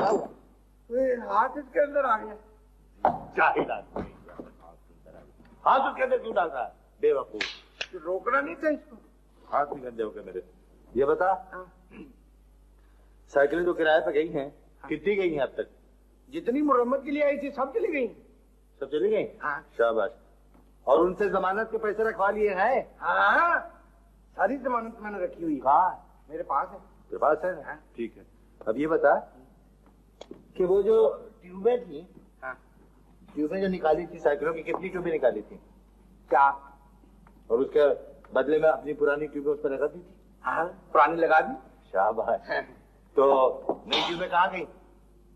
क्या हुआ? हाथ इसके अंदर आ गया। जाहिल आदमी, हाथ उसके अंदर क्यों डाल रहा है बेवकूफ? तो रोकना नहीं था इसको। हाथ भी गंदे हो गए मेरे। ये बता, साइकिलें जो किराए पे गई हैं कितनी गई हैं अब तक? जितनी मुरम्मत के लिए आई थी सब चली गई। सब चली गई? हाँ। शाबाश। और उनसे जमानत के पैसे रखवा लिए हैं? हाँ, सारी जमानत मैंने रखी हुई है। कहाँ? मेरे पास है। तेरे पास है? हाँ। ठीक है। अब ये बता कि वो जो ट्यूबें थी, हाँ, ट्यूबें जो निकाली थी साइकिलों की, कितनी ट्यूबें निकाली थी? 4। और उसके बदले में अपनी पुरानी ट्यूबें उस पर लगा दी थी? हाँ, पुरानी लगा दी। शाबाश। तो नई ट्यूबें कहाँ गई?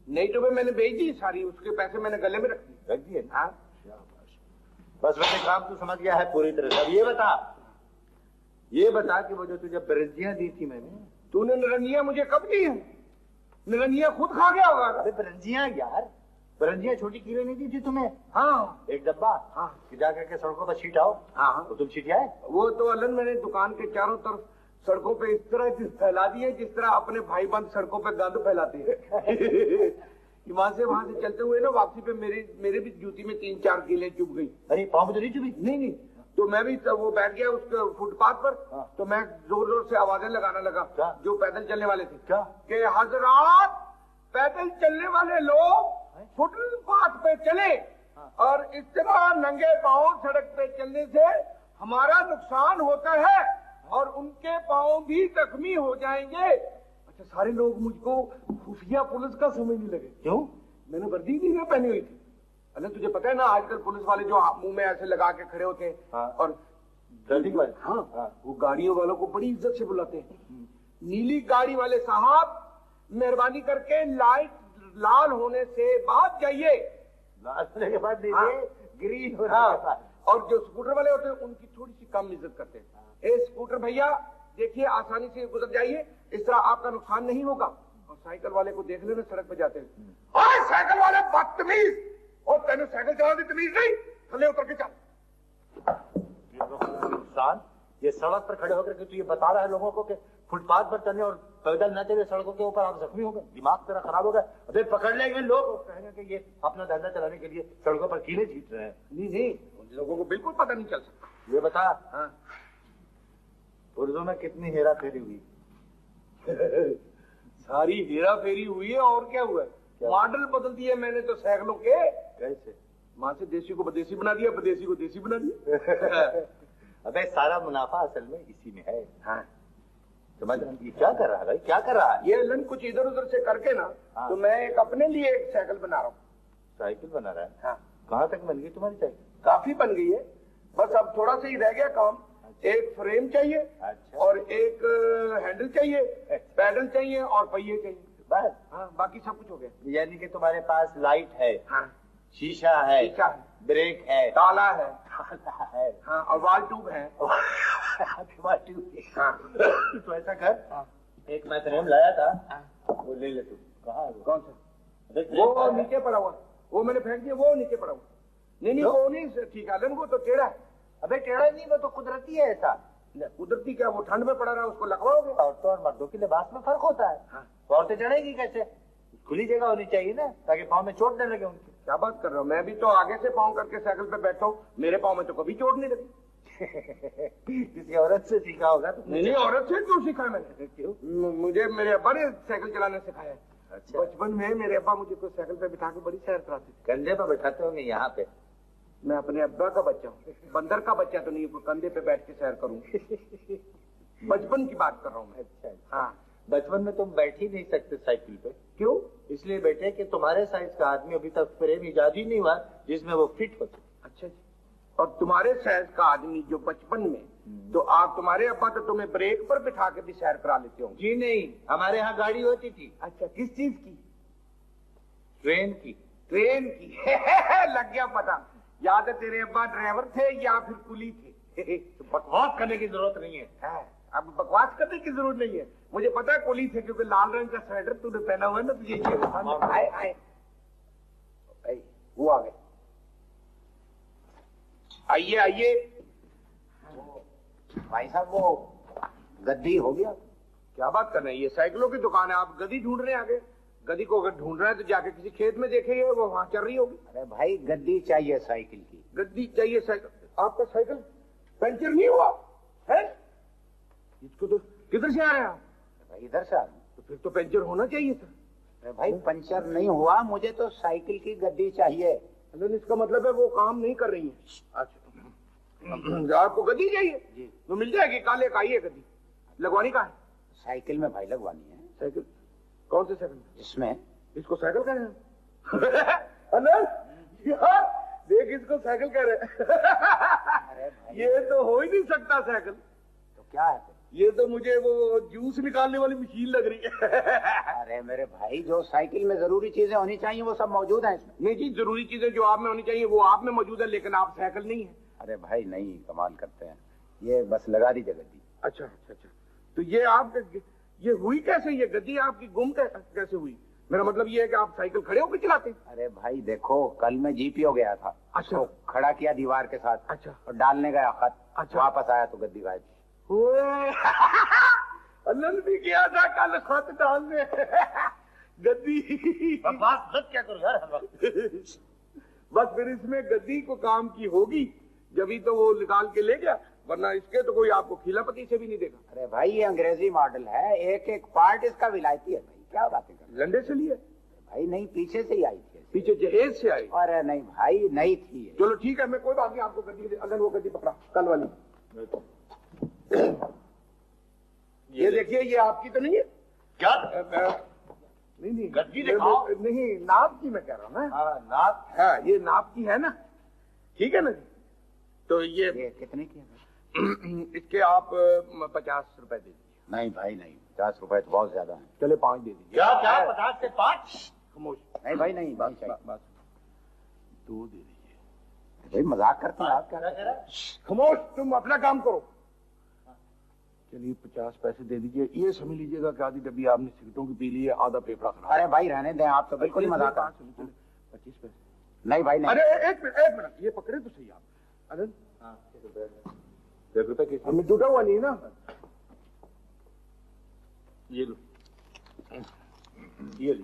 नई ट्यूबें मैंने बेच दी सारी, उसके पैसे मैंने गले में रख दिए। रख दिए? हाँ। शाबाश। बस वैसे काम तू समझ गया है पूरी तरह से। अब ये बता कि वो जो तुझे बिरंजियां दी थी मैंने, तूने निरंजिया मुझे कब दी है? निरंजिया खुद खा गया होगा। अरे बिरंजियां यार, बिरंजियां छोटी कीड़े नहीं दी थी तुम्हें? हाँ। एक डब्बा। हाँ। कि जा करके सड़कों पर छीटाओ। हाँ। तो तुम छीटियाए? वो तो अलन मैंने दुकान के चारों तरफ सड़कों पे इस तरह फैला दी है जिस तरह अपने भाई बंद सड़कों पे गंद फैलाते हैं। वहां से चलते हुए ना वापसी पे मेरे भी जूती में 3-4 कीले चुभ गई। अरे पाँव में तो नहीं चुभी? नहीं, तो मैं भी वो बैठ गया उसके फुटपाथ पर। हाँ। तो मैं जोर से आवाजें लगाने लगा। क्या? जो पैदल चलने वाले थे। क्या? कि हजरात, पैदल चलने वाले लोग फुटपाथ पे चले। हाँ। और इस तरह नंगे पांव सड़क पे चलने से हमारा नुकसान होता है और उनके पांव भी जख्मी हो जाएंगे। अच्छा, सारे लोग मुझको खुफिया पुलिस का समझने लगे। क्यों? मैंने वर्दी भी नहीं पहनी हुई थी। अरे तुझे पता है ना, आजकल पुलिस वाले जो मुंह में ऐसे लगा के खड़े होते हैं। हाँ। और हाँ, वो गाड़ियों वालों को बड़ी इज्जत से बुलाते हैं। नीली गाड़ी वाले साहब, मेहरबानी करके लाइट लाल होने से बाद जाइए। लाल होने के बाद ग्रीन होने के बाद। और जो स्कूटर वाले होते हैं उनकी थोड़ी सी कम इज्जत करते हैं। ए स्कूटर भैया, देखिए आसानी से गुजर जाइए, इस तरह आपका नुकसान नहीं होगा। और साइकिल वाले को देख लेना सड़क पे जाते हैं, और साइकिल वाले बदतमीज, और तेने साइकिल चला दी तमीज नहीं, थले उतर के चल। इंसान ये सड़क पर खड़े होकर के तू ये बता रहा है लोगों को कि फुटपाथ पर चलने और पैदल न चले सड़कों के ऊपर आप जख्मी हो गए, दिमाग तेरा खराब हो गया। अबे पकड़ लेंगे लोग, कहेंगे कि ये अपना धंधा चलाने के लिए सड़कों पर कीले छीट रहे हैं। नहीं, उन लोगों को बिल्कुल पता नहीं चल सकता। ये बता, हाँ, उर्दू में कितनी हेरा फेरी हुई? सारी हेरा फेरी हुई है, और क्या हुआ? मॉडल बदल दिए मैंने तो साइकिलों के। कैसे? वहां से देसी को विदेशी बना दिया, विदेशी को देसी बना दिया। अबे सारा मुनाफा असल में इसी में है। हाँ। समझ रहा है? क्या कर रहा है भाई, क्या कर रहा है? ये लन कुछ इधर उधर से करके ना। हाँ। तो मैं एक अपने लिए एक साइकिल बना रहा हूँ। साइकिल बना रहा है? हाँ। कहाँ तक बन गई तुम्हारी साइकिल? काफी बन गई है, बस अब थोड़ा सा ही रह गया काम। अच्छा। एक फ्रेम चाहिए। अच्छा। और एक हैंडल चाहिए। अच्छा। पैडल चाहिए और पहिए चाहिए, बस। हाँ, बाकी सब कुछ हो गया। यानी कि तुम्हारे पास लाइट है? हाँ। शीशा है? शीशा है। ब्रेक है? ताला है। ताला है। हाँ, और वाल ट्यूब है। वाल ट्यूब। हाँ। तो ऐसा कर। हाँ। एक मैं फ्रेम लाया था। हाँ। वो ले ले तू। कहाँ है? कौन सा? वो नीचे पड़ा हुआ, वो मैंने फेंक दिया, वो नीचे पड़ा हुआ। नहीं, वो नहीं ठीक है, वो तो टेढ़ा है। अबे टेढ़ा नहीं, वो तो कुदरती है ऐसा। कुदरती क्या, वो ठंड में पड़ा रहा, उसको लगवाओगे? औरतों और मर्दों के लिबास में फर्क होता है। हाँ। तो औरतें चढ़ेगी कैसे? खुली जगह होनी चाहिए ना, ताकि पाँव में चोट न लगे उनकी। क्या बात कर रहे हो? मैं भी तो आगे से पाँव करके साइकिल पे बैठा हूँ, मेरे पाँव में तो कभी चोट नहीं लगी। किसी औरत से सीखा होगा तो? नहीं, औरत से क्यों सीखा मैंने? क्यों? मुझे मेरे अब्बा ने साइकिल चलाने सिखाया। अच्छा। बचपन में मेरे अब्बा मुझे को साइकिल पे बिठा के बड़ी सैर कराते थे। कंधे पे बैठाते होंगे यहाँ पे? मैं अपने अब्बा का बच्चा हूँ, बंदर का बच्चा तो नहीं, कंधे पे बैठ के सैर करूँ। बचपन की बात कर रहा हूँ मैं। अच्छा। हाँ। बचपन में तुम बैठ ही नहीं सकते साइकिल पे। क्यों? इसलिए बैठे कि तुम्हारे साइज का आदमी अभी तक फ्रेम इजाद ही नहीं हुआ जिसमें वो फिट हो। अच्छा जी। और तुम्हारे साइज का आदमी जो बचपन में, तो आप तुम्हारे अब्बा तो तुम्हें ब्रेक पर बिठा के भी सैर करा लेते होंगे? जी नहीं, हमारे यहाँ गाड़ी होती थी। अच्छा, किस चीज की? ट्रेन की। ट्रेन की। लग गया पता। या तो तेरे अब्बा ड्राइवर थे या फिर कुली थे। तो बकवास करने की जरूरत नहीं है। अब बकवास करने की जरूरत नहीं है, मुझे पता है कुली थे, क्योंकि लाल रंग का स्वेटर तूने पहना हुआ है ना, तुझे आए वो आ गए। आइए आइए। भाई साहब, वो गद्दी हो गया? क्या बात कर रहे हैं, ये साइकिलों की दुकान है, आप गद्दी ढूंढ रहे हैं आगे? गद्दी को अगर ढूंढ रहा है तो जाके किसी खेत में देखे, वो वहां चल रही होगी। अरे भाई गद्दी चाहिए साइकिल की। गद्दी चाहिए साइकिल? आपका साइकिल पंचर नहीं हुआ है? इसको तो किधर से आ रहे हैं आप? भाई इधर से आ रहा हूं। तो फिर तो पंचर होना चाहिए था। अरे भाई पंचर नहीं हुआ, मुझे तो साइकिल की गद्दी चाहिए। इसका मतलब है वो काम नहीं कर रही है। अच्छा आपको गद्दी चाहिए जी, तो मिल जाएगी। काले का ही है गद्दी, लगवानी का है? साइकिल में भाई लगवानी है। साइकिल? कौन से साइकिल? इसमें। इसको साइकिल कह रहे हैं? अनंत यार देख, इसको साइकिल कह रहे हैं। अरे भाई ये तो हो ही नहीं सकता साइकिल। तो क्या है? ये तो मुझे वो जूस निकालने वाली मशीन लग रही है। अरे मेरे भाई जो साइकिल में जरूरी चीजें होनी चाहिए वो सब मौजूद है इसमें। नहीं जी, जरूरी चीजें जो आप में होनी चाहिए वो आप में मौजूद है, लेकिन आप साइकिल नहीं है। अरे भाई नहीं, कमाल करते हैं। ये बस लगा दीजिए गद्दी। अच्छा अच्छा अच्छा, तो ये आप ये हुई कैसे? ये गद्दी आपकी गुम कैसे हुई? मेरा मतलब ये है कि आप साइकिल खड़े होकर चलाते? अरे भाई देखो, कल मैं जीपीओ गया था। अच्छा। तो खड़ा किया दीवार के साथ। अच्छा। और डालने गया खत। अच्छा। वापस आया तो गद्दी गायब। अनंत भी गया था कल खत डालने। गद्दी बकवास मत क्या करो यार हर वक्त। बस फिर इसमें गद्दी को काम की होगी, जब तो वो निकाल के ले गया, वरना इसके तो कोई आपको खिलापति से भी नहीं देगा। अरे भाई ये अंग्रेजी मॉडल है, एक एक पार्ट इसका विलायती है भाई। क्या बातें कर रहे लंडे से लिए? भाई नहीं, पीछे से ही आई थी। पीछे जहेज से आई? अरे नहीं भाई, नहीं थी। चलो ठीक है, मैं कोई बात नहीं, आपको गद्दी अगर वो गद्दी पकड़ा कल वाली। ये देखिए, ये आपकी तो नहीं है क्या? नहीं गद्दी दिखाओ। नहीं, नाप की मैं कह रहा हूँ ना। हाँ नाप। हाँ ये नाप की है ना, ठीक है ना जी? तो ये कितने की है? इसके आप 50 रुपए दे दीजिए। नहीं भाई नहीं, 50 रुपए तो बहुत ज्यादा है। चले 5 दे दीजिए। क्या क्या 50 से 5? खामोश। नहीं भाई नहीं, बस चाहिए। बस 2 दे दीजिए। भाई मजाक करते हैं आप। क्या कह रहा? खामोश, तुम अपना काम करो। चलिए 50 पैसे दे दीजिए। ये समझ लीजिएगा कि आधी डब्बी आपने सिगरेटों की पी ली है, आधा पेपरा खराब। अरे भाई रहने दें, आप तो बिल्कुल ही मजाक कर। 25 पैसे। नहीं भाई नहीं। अरे एक मिनट, ये पकड़े तो सही आप। अरे 1 रुपए की हमें जुटा हुआ नहीं ना। ये लो, ये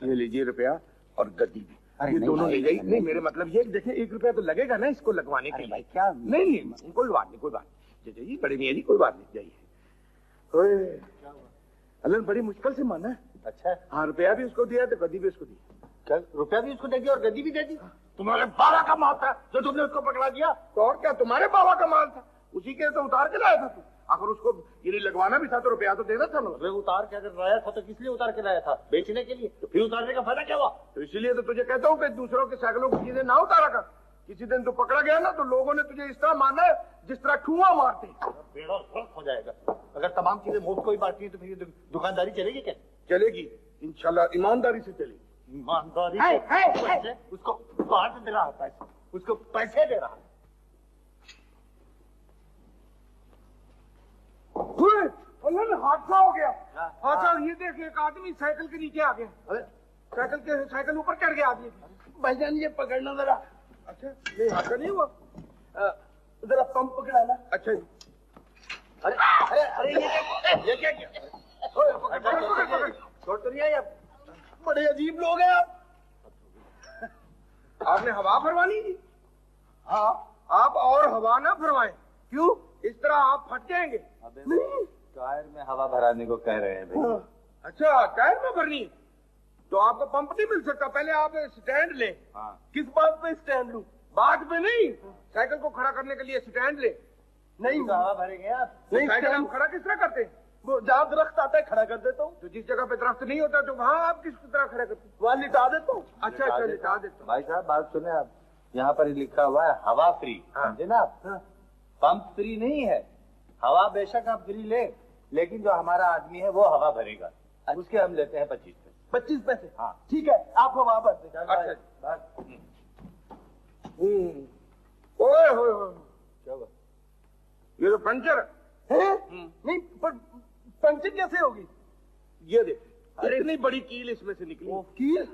लीजिए रुपया और गद्दी भी। अरे ये नहीं दोनों भाई, ले जाइए। नहीं, नहीं मेरे मतलब ये देखिए, 1 रुपया तो लगेगा ना इसको लगवाने के अरे लिए। भाई क्या? नहीं कोई बात नहीं, जाइए बड़े मियाँ जी, कोई बात नहीं, जाइए। अलन बड़ी मुश्किल से माना है। अच्छा। हाँ, रुपया भी उसको दिया तो गद्दी भी उसको दी। क्या रुपया भी उसको दे दिया और गद्दी भी दे दी? तुम्हारे बाबा का माल था जो तुमने उसको पकड़ा दिया। तो और क्या, तुम्हारे बाबा का माल था, उसी के तो उतार के लाया था तू। अगर उसको ये लगवाना भी था तो रुपया तो देना था ना। वे उतार के अगर लाया था तो किस लिए उतार के लाया था? बेचने के लिए। तो फिर उतारने का फायदा क्या हुआ? तो इसीलिए तो तुझे कहता हूँ कि दूसरों के साइकिलों की चीजें ना उतारा कर। किसी दिन तू पकड़ा गया ना तो लोगों ने तुझे इस तरह माना है जिस तरह ठुआ मारते। बेड़ा फर्क हो जाएगा। अगर तमाम चीजें मुफ्त को ही बांटनी है तो फिर दुकानदारी चलेगी क्या? चलेगी इंशाल्लाह, ईमानदारी से चलेगी। ईमानदारी है, से है। पैसे उसको बाहर से दे रहा है, पैसे उसको पैसे दे रहा है। हादसा हो गया। हादसा ये देख, एक आदमी साइकिल के नीचे आ गया। साइकिल ऊपर चढ़ गया आदमी। भाईजान ये पकड़ना जरा। अच्छा, ये हादसा नहीं हुआ? जरा पंप पकड़ा ना। अच्छा जी। अरे अरे अरे ये क्या किया? छोड़ तो नहीं आई आप? बड़े अजीब लोग हैं आप। आपने हवा भरवानी थी? हाँ। आप और हवा ना भरवाएं। क्यों? इस तरह आप फट जाएंगे। नहीं, टायर में हवा भराने को कह रहे हैं भाई। अच्छा, टायर में भरनी? तो आपको पंप नहीं मिल सकता, पहले आप स्टैंड ले। हाँ। किस बात पे स्टैंड लूं? बात पे नहीं, साइकिल को खड़ा करने के लिए स्टैंड ले। नहीं हवा भरेंगे आप? नहीं, साइकिल हम खड़ा किस तरह करते हैं? वो जहाँ दरख्त आता है खड़ा कर देता हूँ। तो जिस जगह पे दरख्त नहीं होता तो वहाँ आप किस तरह खड़ा करते हैं? वहाँ लिटा देता हूँ। अच्छा अच्छा, लिटा देता हूँ। भाई साहब बात सुने आप, यहाँ पर लिखा हुआ है हवा फ्री, समझे ना आप? पंप फ्री नहीं है। हवा बेशक आप फ्री ले, लेकिन जो हमारा आदमी है वो हवा भरेगा, उसके हम लेते हैं 25 पैसे। 25 पैसे? हाँ ठीक है, आप हवा भर दें। अच्छा। ओए होए होए, क्या हुआ? ये तो पंचर है। नहीं पर पंचर कैसे होगी? ये देख, इतनी बड़ी कील इसमें से निकली। कील?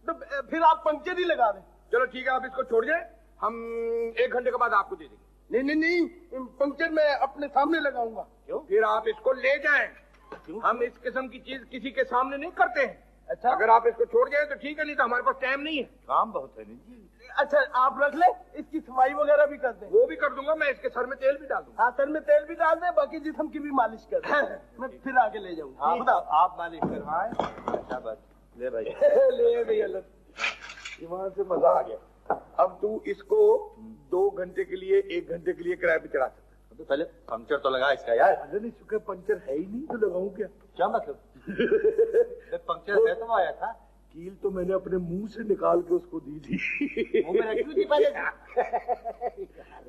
तो फिर आप पंचर ही लगा दें। चलो ठीक है, आप इसको छोड़ जाए, हम 1 घंटे के बाद आपको दे देंगे। नहीं, पंचर मैं अपने सामने लगाऊंगा। क्यों? फिर आप इसको ले जाएं। हम इस किस्म की चीज किसी के सामने नहीं करते हैं। अच्छा, अगर आप इसको छोड़ जाए तो ठीक है, नहीं तो हमारे पास टाइम नहीं है, काम बहुत है जी। अच्छा आप रख ले, इसकी सफाई वगैरह भी कर दे। वो भी कर दूंगा मैं, इसके सर में तेल भी डाल दूंगा। हाँ सर में तेल भी डाल दे, बाकी जिस्म की भी मालिश कर दे। मैं फिर आगे ले जाऊंगा। आप मालिश करवाएं। अच्छा बस ले भाई ले भैया वहां से मजा आ गया। अब तू इसको 2 घंटे के लिए 1 घंटे के लिए किराए पे चढ़ा सकता है। तो पहले पंक्चर तो लगा इसका यार। अरे नहीं, चुके पंचर है ही नहीं तो लगाऊं क्या? क्या मतलब पंक्चर है तो वो आया था। कील तो मैंने अपने मुंह से निकाल के उसको दी थी। मुंह में रखी थी पहले से।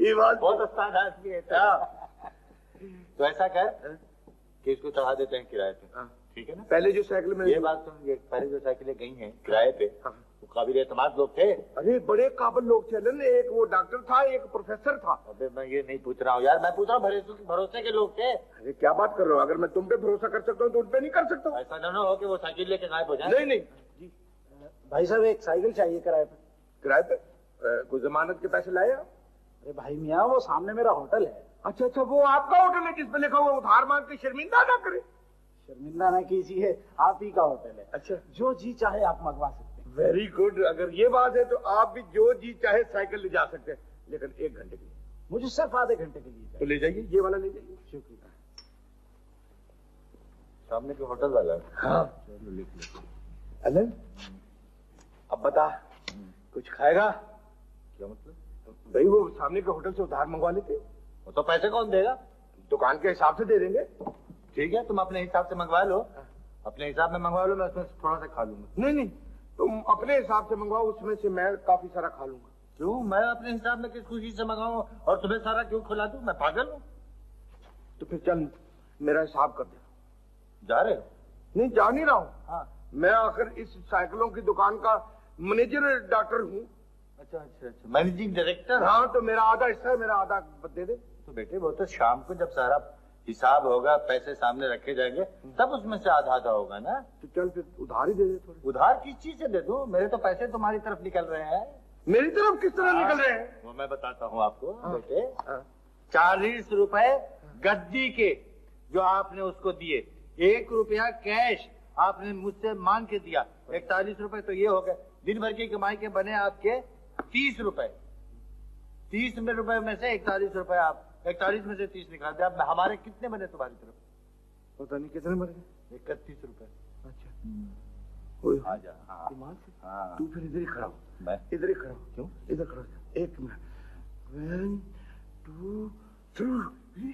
ये बात बहुत उस्ताद आदमी है। तो ऐसा कर कि इसको चढ़ा देते हैं किराए पे, ठीक है ना? पहले जो साइकिल में ये बात सुन, ये पहले जो साइकिलें गई हैं किराए पे, वो काबिल एतमाद लोग थे। अरे बड़े काबिल लोग थे ना, एक वो डॉक्टर था, एक प्रोफेसर था। अबे मैं ये नहीं पूछ रहा हूँ यार, मैं पूछ रहा हूँ भरोसे के लोग थे। अरे क्या बात कर रहे हो? अगर मैं तुम पे भरोसा कर सकता हूँ तो उन पे नहीं कर सकता हूँ। ऐसा ना हो कि वो साइकिल लेके गायब हो जाए। नहीं नहीं जी, भाई साहब एक साइकिल चाहिए किराए पे। किराए पे कोई जमानत के पैसे लाए आप? अरे भाई मियाँ वो सामने मेरा होटल है। अच्छा अच्छा, वो आपका होटल है जिस पे लिखा हुआ उधार मांग के शर्मिंदा ना करे। शर्मिंदा ना कीजिए, आप ही का होटल है। अच्छा, जो जी चाहे आप मंगवा सकते हैं। Very good. अगर ये बात है तो आप भी जो जी चाहे साइकिल ले जा सकते हैं, लेकिन 1 घंटे के लिए। मुझे सिर्फ आधे घंटे के लिए तो ले जाइए, ये वाला ले जाइए। शुक्रिया। सामने के होटल वाला। हाँ चलो लिख लो। अलन अब बता, कुछ खाएगा? क्या मतलब? भाई वो सामने के होटल से उधार मंगवा लेते। वो तो पैसे कौन देगा? दुकान के हिसाब से दे देंगे। ठीक है, तुम अपने हिसाब से मंगवा लो, अपने हिसाब में मंगवा लो, मैं उसमें से थोड़ा सा खा लूंगा। नहीं नहीं, तुम अपने हिसाब से मंगवाओ, उसमें से मैं काफी सारा खा लूंगा। क्यों? मैं अपने हिसाब में किस खुशी से मंगाऊं और तुम्हें सारा क्यों खिला दूं? मैं पागल हूँ? तो फिर चल मेरा हिसाब कर दे। जा रहे हो? नहीं जा नहीं रहा हूँ। हाँ। मैं आखिर इस साइकिलों की दुकान का मैनेजर डॉक्टर हूँ। अच्छा अच्छा अच्छा, मैनेजिंग डायरेक्टर। हाँ, तो मेरा आधा हिस्सा है, मेरा आधा दे दे। तो बेटे वो तो शाम को जब सारा हिसाब होगा, पैसे सामने रखे जाएंगे, तब उसमें से आधा आधा होगा ना। तो चल फिर उधार ही दे दे थोड़े। उधार किस चीज से दे दूं? मेरे तो पैसे तुम्हारी तरफ निकल रहे हैं। मेरी तरफ किस तरह निकल रहे हैं? वो मैं बताता हूँ आपको बेटे। 40 रुपए गद्दी के जो आपने उसको दिए, 1 रुपया कैश आपने मुझसे मांग के दिया, 41 रुपए तो ये हो गए। दिन भर की कमाई के बने आपके 30 रुपए। 30 रुपए में से 41 रुपए, आप 41 में से 30 निकाल दे। अब हमारे कितने बने तुम्हारी तरफ? पता नहीं कितने बन गए। 31 रुपए। अच्छा, आ जा। हाँ। दिमाग से। हाँ। तू फिर इधर ही खड़ा हो। मैं इधर ही खड़ा हो। क्यों? इधर खड़ा हो। 1 मिनट। 1 2 3